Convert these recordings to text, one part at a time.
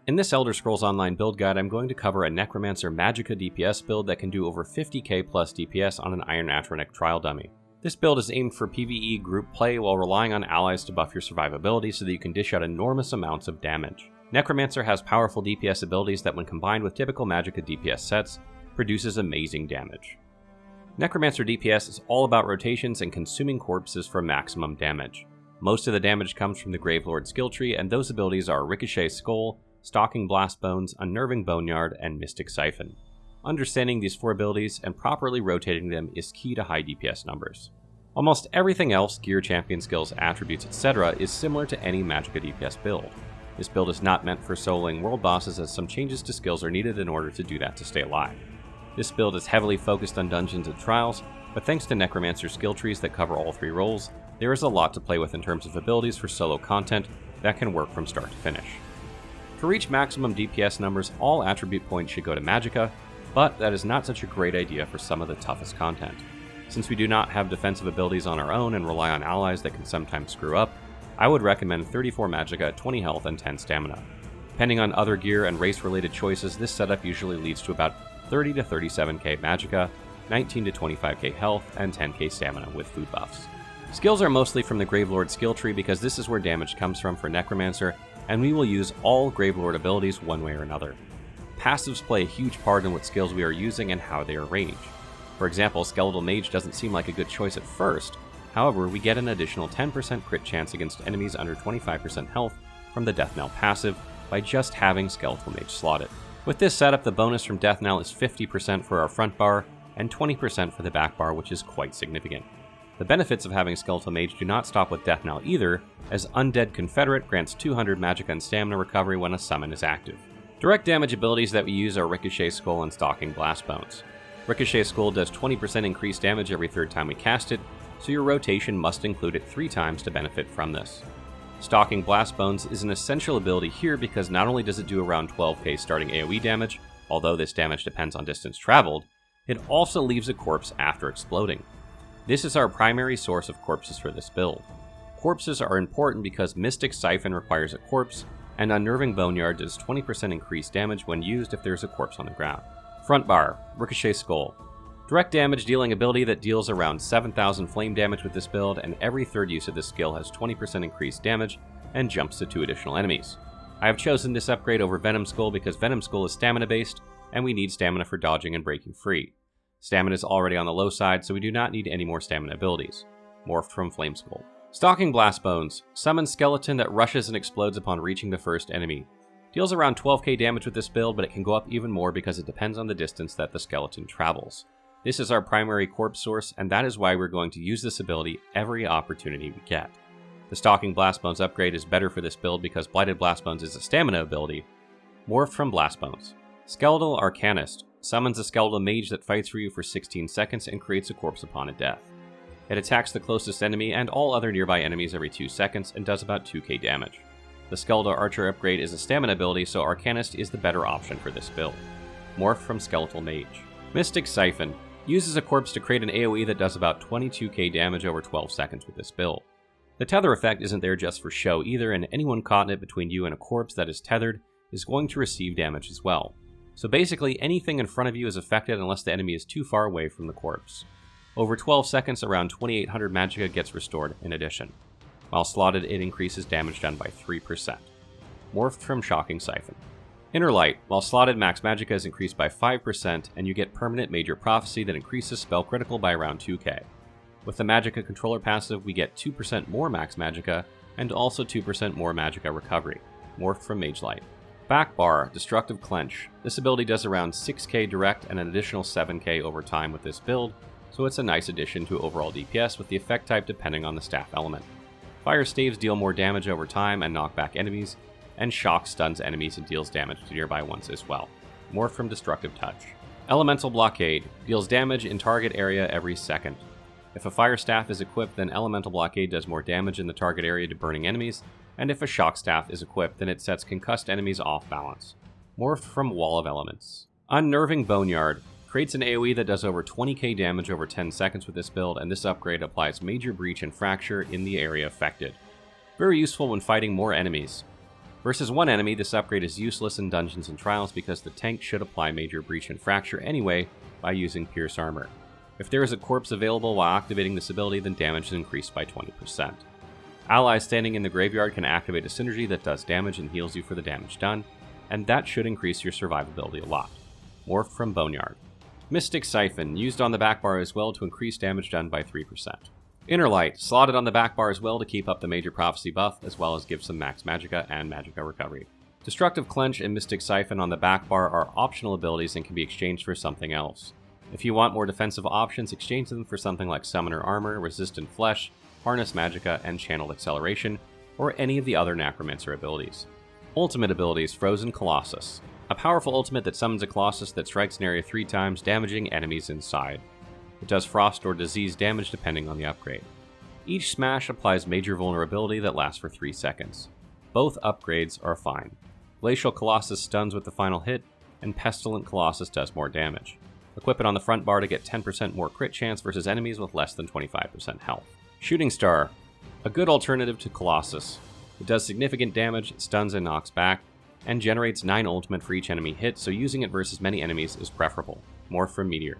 In this Elder Scrolls Online build guide, I'm going to cover a Necromancer Magicka DPS build that can do over 50k plus DPS on an Iron Atronach trial dummy. This build is aimed for PvE group play while relying on allies to buff your survivability so that you can dish out enormous amounts of damage. Necromancer has powerful DPS abilities that when combined with typical Magicka DPS sets, produces amazing damage. Necromancer DPS is all about rotations and consuming corpses for maximum damage. Most of the damage comes from the Gravelord skill tree, and those abilities are Ricochet Skull, Stalking Blastbones, Unnerving Boneyard, and Mystic Siphon. Understanding these 4 abilities and properly rotating them is key to high DPS numbers. Almost everything else, gear, champion skills, attributes, etc. is similar to any Magicka DPS build. This build is not meant for soloing world bosses, as some changes to skills are needed in order to do that to stay alive. This build is heavily focused on dungeons and trials, but thanks to Necromancer skill trees that cover all 3 roles, there is a lot to play with in terms of abilities for solo content that can work from start to finish. To reach maximum DPS numbers, all attribute points should go to Magicka, but that is not such a great idea for some of the toughest content. Since we do not have defensive abilities on our own and rely on allies that can sometimes screw up, I would recommend 34 Magicka at 20 health and 10 stamina. Depending on other gear and race-related choices, this setup usually leads to about 30 to 37k Magicka, 19 to 25k health, and 10k stamina with food buffs. Skills are mostly from the Gravelord skill tree because this is where damage comes from for Necromancer, and we will use all Gravelord abilities one way or another. Passives play a huge part in what skills we are using and how they are ranged. For example, Skeletal Mage doesn't seem like a good choice at first, however we get an additional 10% crit chance against enemies under 25% health from the Death Knell passive by just having Skeletal Mage slotted. With this setup, the bonus from Death Knell is 50% for our front bar and 20% for the back bar, which is quite significant. The benefits of having Skeletal Mage do not stop with Death Knell either, as Undead Confederate grants 200 Magicka and Stamina recovery when a summon is active. Direct damage abilities that we use are Ricochet Skull and Stalking Blastbones. Ricochet Skull does 20% increased damage every 3rd time we cast it, so your rotation must include it 3 times to benefit from this. Stalking Blastbones is an essential ability here because not only does it do around 12k starting AoE damage, although this damage depends on distance traveled, it also leaves a corpse after exploding. This is our primary source of corpses for this build. Corpses are important because Mystic Siphon requires a corpse, and Unnerving Boneyard does 20% increased damage when used if there's a corpse on the ground. Front bar, Ricochet Skull. Direct damage dealing ability that deals around 7,000 flame damage with this build, and every 3rd use of this skill has 20% increased damage and jumps to 2 additional enemies. I have chosen this upgrade over Venom Skull because Venom Skull is stamina based, and we need stamina for dodging and breaking free. Stamina is already on the low side, so we do not need any more stamina abilities. Morphed from Flame Skull. Stalking Blastbones. Summons skeleton that rushes and explodes upon reaching the first enemy. Deals around 12k damage with this build, but it can go up even more because it depends on the distance that the skeleton travels. This is our primary corpse source, and that is why we're going to use this ability every opportunity we get. The Stalking Blastbones upgrade is better for this build because Blighted Blastbones is a stamina ability. Morphed from Blastbones. Skeletal Arcanist. Summons a skeletal mage that fights for you for 16 seconds and creates a corpse upon a death. It attacks the closest enemy and all other nearby enemies every 2 seconds and does about 2k damage. The Skeletal Archer upgrade is a stamina ability, so Arcanist is the better option for this build. Morphed from Skeletal Mage. Mystic Siphon. Uses a corpse to create an AoE that does about 22k damage over 12 seconds with this build. The tether effect isn't there just for show either, and anyone caught in it between you and a corpse that is tethered is going to receive damage as well. So basically, anything in front of you is affected unless the enemy is too far away from the corpse. Over 12 seconds, around 2800 Magicka gets restored in addition. While slotted, it increases damage done by 3%. Morphed from Shocking Siphon. Inner Light. While slotted, max Magicka is increased by 5%, and you get permanent Major Prophecy that increases spell critical by around 2k. With the Magicka controller passive, we get 2% more max Magicka, and also 2% more Magicka recovery. Morphed from Mage Light. Back bar, Destructive Clench. This ability does around 6k direct and an additional 7k over time with this build, so it's a nice addition to overall DPS with the effect type depending on the staff element. Fire Staves deal more damage over time and knock back enemies, and Shock stuns enemies and deals damage to nearby ones as well. Morphed from Destructive Touch. Elemental Blockade. Deals damage in target area every second. If a Fire Staff is equipped, then Elemental Blockade does more damage in the target area to burning enemies, and if a Shock Staff is equipped, then it sets concussed enemies off balance. Morphed from Wall of Elements. Unnerving Boneyard. Creates an AoE that does over 20k damage over 10 seconds with this build, and this upgrade applies Major Breach and Fracture in the area affected. Very useful when fighting more enemies. Versus one enemy, this upgrade is useless in Dungeons and Trials because the tank should apply Major Breach and Fracture anyway by using Pierce Armor. If there is a corpse available while activating this ability, then damage is increased by 20%. Allies standing in the graveyard can activate a synergy that does damage and heals you for the damage done, and that should increase your survivability a lot. Morph from Boneyard. Mystic Siphon, used on the back bar as well to increase damage done by 3%. Inner Light, slotted on the back bar as well to keep up the Major Prophecy buff, as well as give some max Magicka and Magicka recovery. Destructive Clench and Mystic Siphon on the back bar are optional abilities and can be exchanged for something else. If you want more defensive options, exchange them for something like Summoner Armor, Resistant Flesh, Harness Magicka, and Channeled Acceleration, or any of the other Necromancer abilities. Ultimate abilities, Frozen Colossus. A powerful ultimate that summons a Colossus that strikes an area 3 times, damaging enemies inside. It does frost or disease damage depending on the upgrade. Each smash applies major vulnerability that lasts for 3 seconds. Both upgrades are fine. Glacial Colossus stuns with the final hit, and Pestilent Colossus does more damage. Equip it on the front bar to get 10% more crit chance versus enemies with less than 25% health. Shooting Star. A good alternative to Colossus. It does significant damage, stuns and knocks back, and generates 9 ultimate for each enemy hit, so using it versus many enemies is preferable. More from Meteor.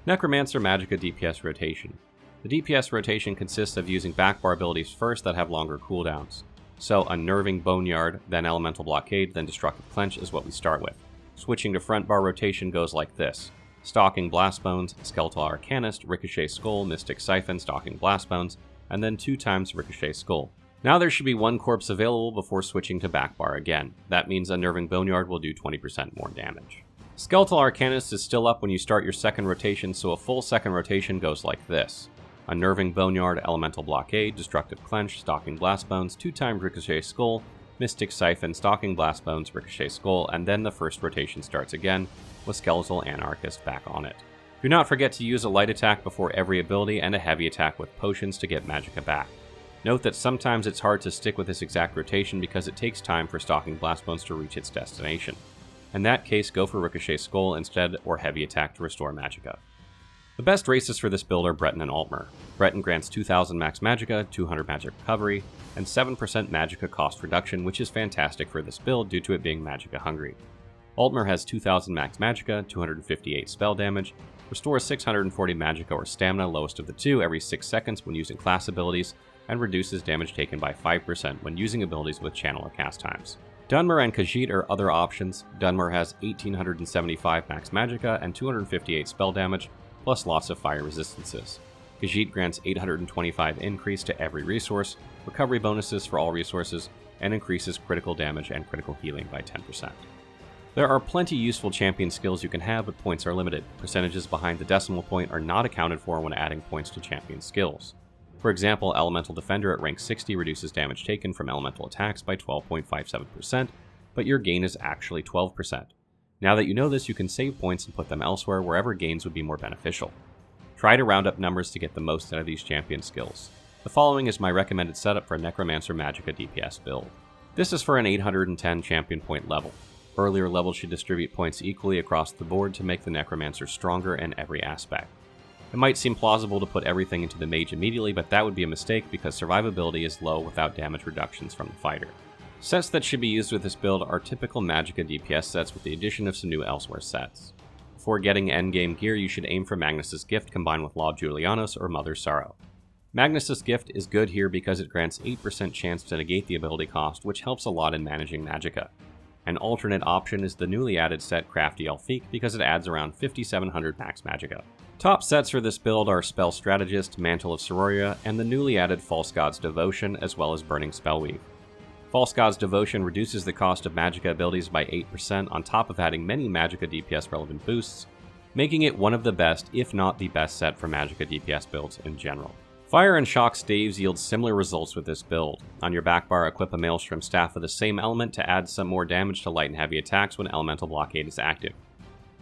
Necromancer Magicka DPS Rotation. The DPS rotation consists of using backbar abilities first that have longer cooldowns. So Unnerving Boneyard, then Elemental Blockade, then Destructive Clench is what we start with. Switching to front bar rotation goes like this. Stalking Blastbones, Skeletal Arcanist, Ricochet Skull, Mystic Siphon, Stalking Blastbones, and then 2 times Ricochet Skull. Now there should be 1 corpse available before switching to backbar again. That means Unnerving Boneyard will do 20% more damage. Skeletal Arcanist is still up when you start your second rotation, so a full second rotation goes like this. Unnerving Boneyard, Elemental Blockade, Destructive Clench, Stalking Blastbones, 2 times Ricochet Skull, Mystic Siphon, Stalking Blastbones, Ricochet Skull, and then the first rotation starts again, with Skeletal Anarchist back on it. Do not forget to use a light attack before every ability and a heavy attack with potions to get Magicka back. Note that sometimes it's hard to stick with this exact rotation because it takes time for Stalking Blastbones to reach its destination. In that case, go for Ricochet Skull instead or heavy attack to restore Magicka. The best races for this build are Breton and Altmer. Breton grants 2000 max Magicka, 200 magic recovery, and 7% Magicka cost reduction, which is fantastic for this build due to it being Magicka hungry. Altmer has 2000 max Magicka, 258 spell damage, restores 640 Magicka or stamina, lowest of the 2, every 6 seconds when using class abilities, and reduces damage taken by 5% when using abilities with channel or cast times. Dunmer and Khajiit are other options. Dunmer has 1875 max Magicka and 258 spell damage, plus lots of fire resistances. Khajiit grants 825 increase to every resource, recovery bonuses for all resources, and increases critical damage and critical healing by 10%. There are plenty useful champion skills you can have, but points are limited. Percentages behind the decimal point are not accounted for when adding points to champion skills. For example, Elemental Defender at rank 60 reduces damage taken from elemental attacks by 12.57%, but your gain is actually 12%. Now that you know this, you can save points and put them elsewhere wherever gains would be more beneficial. Try to round up numbers to get the most out of these champion skills. The following is my recommended setup for a Necromancer Magicka DPS build. This is for an 810 champion point level. Earlier levels should distribute points equally across the board to make the Necromancer stronger in every aspect. It might seem plausible to put everything into the mage immediately, but that would be a mistake because survivability is low without damage reductions from the fighter. Sets that should be used with this build are typical Magicka DPS sets with the addition of some new Elsweyr sets. Before getting endgame gear, you should aim for Magnus's Gift combined with Law of Julianos or Mother's Sorrow. Magnus's Gift is good here because it grants 8% chance to negate the ability cost, which helps a lot in managing Magicka. An alternate option is the newly added set Crafty Elfique because it adds around 5700 max Magicka. Top sets for this build are Spell Strategist, Mantle of Sororia, and the newly added False God's Devotion, as well as Burning Spellweave. False God's Devotion reduces the cost of Magicka abilities by 8% on top of adding many Magicka DPS relevant boosts, making it one of the best, if not the best set for Magicka DPS builds in general. Fire and Shock staves yield similar results with this build. On your backbar, equip a Maelstrom Staff with the same element to add some more damage to light and heavy attacks when Elemental Blockade is active.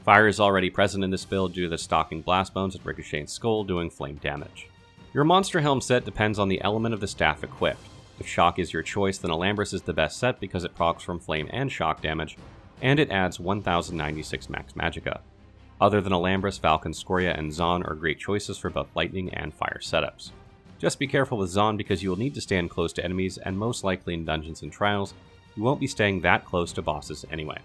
Fire is already present in this build due to the Stalking Blastbones and Ricochet Skull doing flame damage. Your Monster Helm set depends on the element of the staff equipped. If Shock is your choice, then Alambris is the best set because it procs from flame and shock damage, and it adds 1096 max Magicka. Other than Alambris, Falcon, Scoria, and Zon are great choices for both lightning and fire setups. Just be careful with Zon because you will need to stand close to enemies and most likely in dungeons and trials, you won't be staying that close to bosses anyway.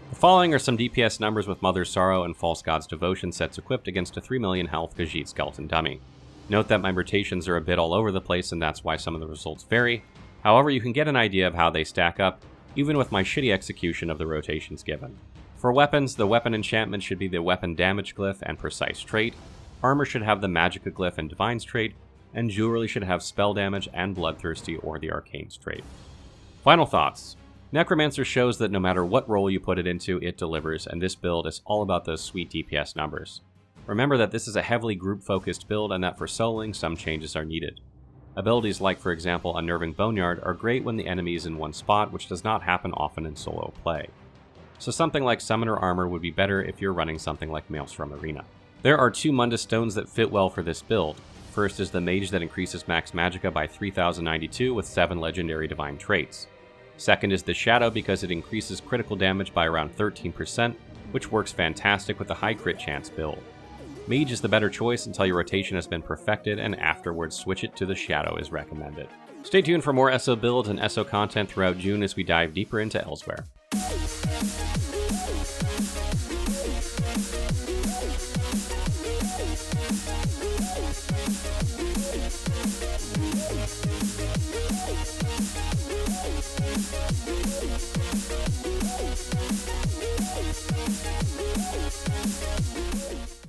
The following are some DPS numbers with Mother's Sorrow and False God's Devotion sets equipped against a 3 million health Khajiit skeleton dummy. Note that my rotations are a bit all over the place and that's why some of the results vary. However, you can get an idea of how they stack up, even with my shitty execution of the rotations given. For weapons, the weapon enchantment should be the weapon damage glyph and precise trait, armor should have the Magicka glyph and divine's trait, and jewelry should have spell damage and bloodthirsty or the arcane's trait. Final thoughts. Necromancer shows that no matter what role you put it into, it delivers, and this build is all about those sweet DPS numbers. Remember that this is a heavily group-focused build and that for soloing, some changes are needed. Abilities like, for example, Unnerving Boneyard are great when the enemy is in one spot, which does not happen often in solo play. So something like Summoner Armor would be better if you're running something like Maelstrom Arena. There are 2 Mundus Stones that fit well for this build. First is the Mage that increases max Magicka by 3092 with 7 legendary divine traits. Second is the Shadow because it increases critical damage by around 13%, which works fantastic with a high crit chance build. Mage is the better choice until your rotation has been perfected, and afterwards switch it to the Shadow is recommended. Stay tuned for more ESO builds and ESO content throughout June as we dive deeper into Elsweyr.